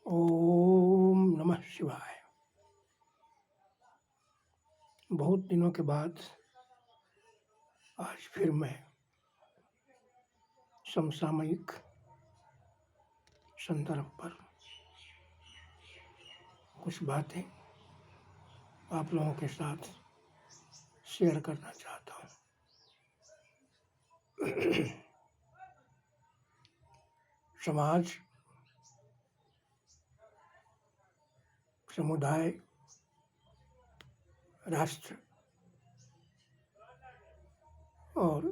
ओम नमः शिवाय। बहुत दिनों के बाद आज फिर मैं समसामयिक संदर्भ पर कुछ बातें आप लोगों के साथ शेयर करना चाहता हूँ। समाज, समुदाय, राष्ट्र और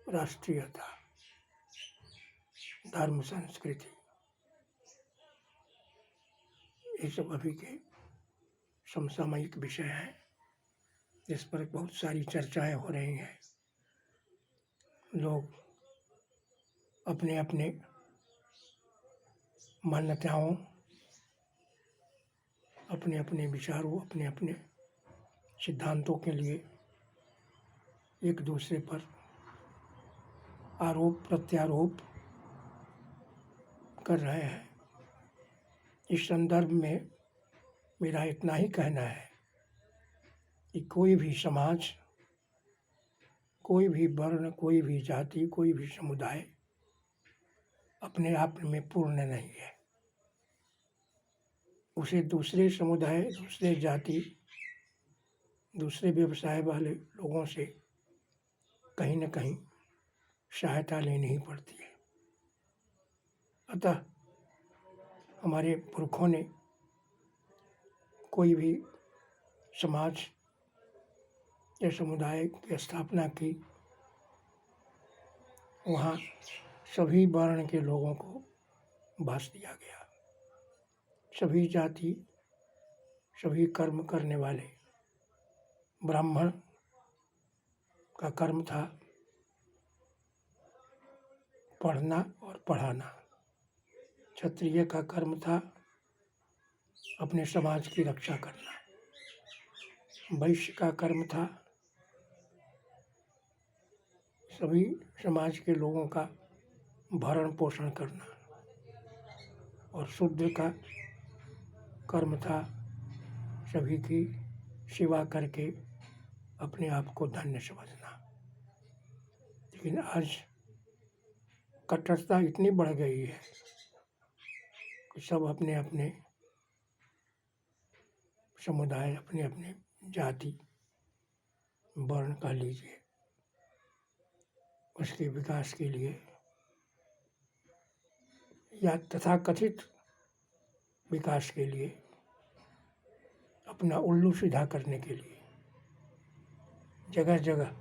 राष्ट्रीयता, धर्म, संस्कृति, ये सब अभी के समसामयिक विषय हैं जिस पर बहुत सारी चर्चाएं हो रही हैं। लोग अपने अपने मान्यताओं, अपने अपने विचारों, अपने अपने सिद्धांतों के लिए एक दूसरे पर आरोप प्रत्यारोप कर रहे हैं। इस संदर्भ में मेरा इतना ही कहना है कि कोई भी समाज, कोई भी वर्ण, कोई भी जाति, कोई भी समुदाय अपने आप में पूर्ण नहीं है। उसे दूसरे समुदाय, दूसरे जाति, दूसरे व्यवसाय वाले लोगों से कहीं न कहीं सहायता लेनी ही पड़ती है। अतः हमारे पुरखों ने कोई भी समाज या समुदाय की स्थापना की, वहाँ सभी वर्ण के लोगों को बाँट दिया गया। सभी जाति, सभी कर्म करने वाले, ब्राह्मण का कर्म था पढ़ना और पढ़ाना, क्षत्रिय का कर्म था अपने समाज की रक्षा करना, वैश्य का कर्म था सभी समाज के लोगों का भरण पोषण करना, और शूद्र का कर्म था सभी की सेवा करके अपने आप को धन्य समझना। लेकिन आज कट्टरता इतनी बढ़ गई है कि सब अपने अपने समुदाय, अपने अपने जाति, वर्ण का लीजिए, उसके विकास के लिए या तथाकथित विकास के लिए, अपना उल्लू सीधा करने के लिए जगह जगह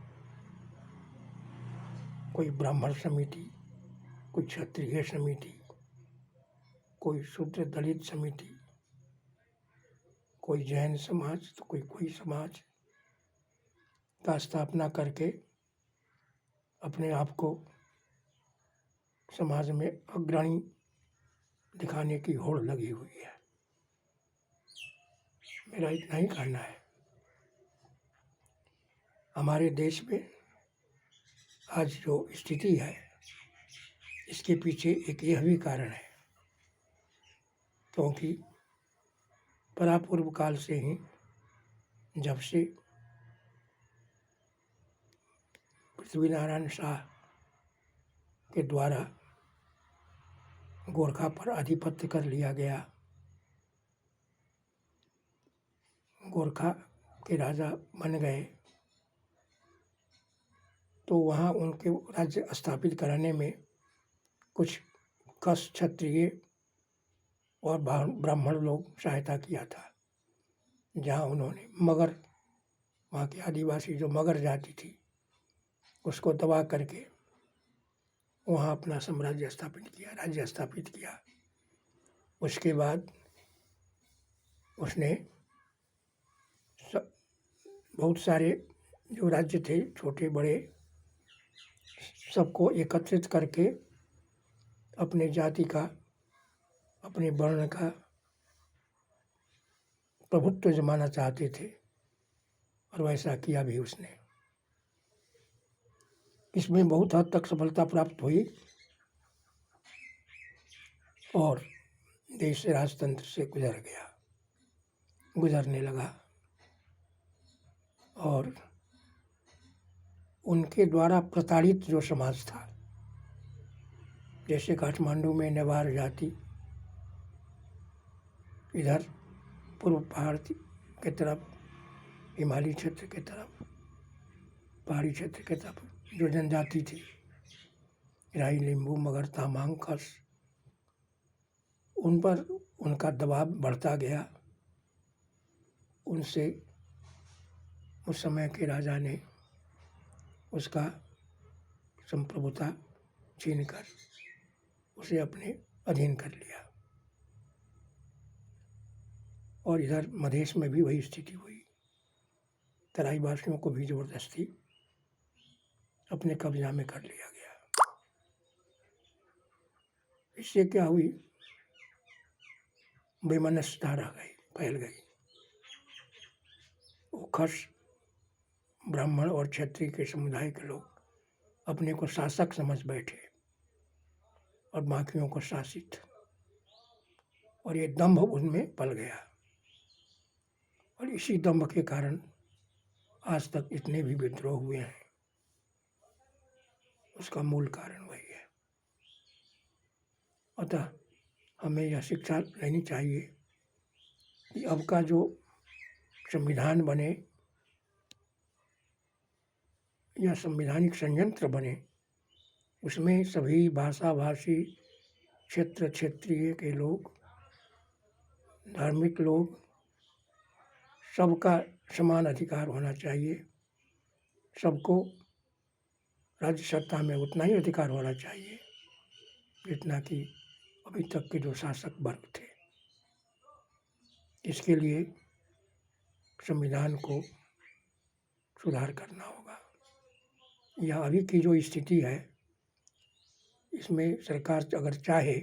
कोई ब्राह्मण समिति, कोई क्षत्रिय समिति, कोई शूद्र दलित समिति, कोई जैन समाज, तो कोई समाज का स्थापना करके अपने आप को समाज में अग्रणी दिखाने की होड़ लगी हुई है। मेरा इतना ही कहना है। हमारे देश में आज जो स्थिति है, इसके पीछे एक यह भी कारण है क्योंकि परापूर्व काल से ही, जब से पृथ्वीनारायण शाह के द्वारा गोरखा पर आधिपत्य कर लिया गया, गोरखा के राजा बन गए, तो वहाँ उनके राज्य स्थापित कराने में कुछ खस क्षत्रिय और ब्राह्मण लोग सहायता किया था। जहाँ उन्होंने मगर, वहाँ की आदिवासी जो मगर जाति थी, उसको दबा करके वहाँ अपना साम्राज्य स्थापित किया, राज्य स्थापित किया। उसके बाद उसने बहुत सारे जो राज्य थे, छोटे बड़े, सबको एकत्रित करके अपने जाति का, अपने वर्ण का प्रभुत्व जमाना चाहते थे, और वैसा किया भी उसने। इसमें बहुत हद तक सफलता प्राप्त हुई, और देश राजतंत्र से गुजरने लगा और उनके द्वारा प्रताड़ित जो समाज था, जैसे काठमांडू में नेवार जाति, इधर पूर्व पहाड़ के तरफ, हिमालय क्षेत्र के तरफ, पहाड़ी क्षेत्र के तरफ जो जनजाति थी, राई, लिंबू, मगर, तामांग, खस, उन पर उनका दबाव बढ़ता गया। उनसे उस समय के राजा ने उसका संप्रभुता छीनकर उसे अपने अधीन कर लिया। और इधर मधेश में भी वही स्थिति हुई। तराई वासियों को भी जबरदस्ती अपने कब्जा में कर लिया गया। इससे क्या हुई, वैमनस्यता फैल गई। वो खस, ब्राह्मण और क्षत्रिय के समुदाय के लोग अपने को शासक समझ बैठे और बाकियों को शासित, और ये दंभ उनमें पल गया। और इसी दंभ के कारण आज तक इतने भी विद्रोह हुए हैं, उसका मूल कारण वही है। अतः हमें यह शिक्षा लेनी चाहिए कि अब का जो संविधान बने या संवैधानिक संयंत्र बने, उसमें सभी भाषा भाषी, क्षेत्र क्षेत्रीय के लोग, धार्मिक लोग, सबका समान अधिकार होना चाहिए। सबको राज्य सत्ता में उतना ही अधिकार होना चाहिए जितना कि अभी तक के जो शासक वर्ग थे। इसके लिए संविधान को सुधार करना होगा। यह अभी की जो स्थिति है, इसमें सरकार अगर चाहे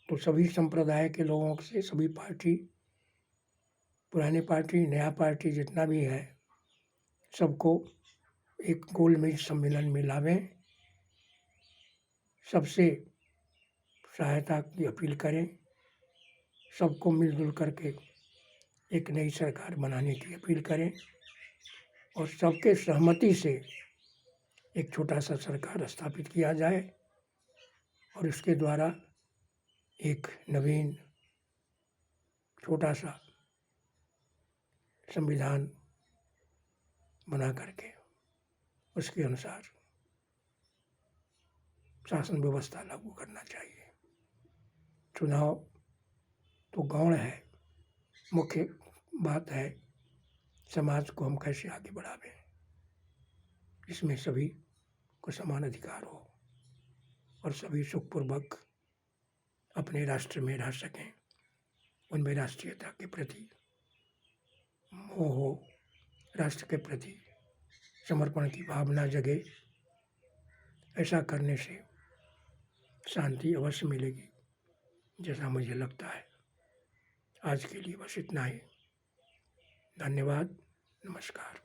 तो सभी संप्रदाय के लोगों से, सभी पार्टी, पुरानी पार्टी, नया पार्टी जितना भी है, सबको एक गोलमेज सम्मेलन में लावें, सबसे सहायता की अपील करें, सबको मिलजुल करके एक नई सरकार बनाने की अपील करें और सबके सहमति से एक छोटा सा सरकार स्थापित किया जाए और इसके द्वारा एक नवीन छोटा सा संविधान बना करके उसके अनुसार शासन व्यवस्था लागू करना चाहिए। चुनाव तो गौण है, मुख्य बात है समाज को हम कैसे आगे बढ़ावें, इसमें सभी को समान अधिकार हो और सभी सुखपूर्वक अपने राष्ट्र में रह सकें, उनमें राष्ट्रीयता के प्रति मोह हो, राष्ट्र के प्रति समर्पण की भावना जगे। ऐसा करने से शांति अवश्य मिलेगी, जैसा मुझे लगता है। आज के लिए बस इतना ही। धन्यवाद, नमस्कार।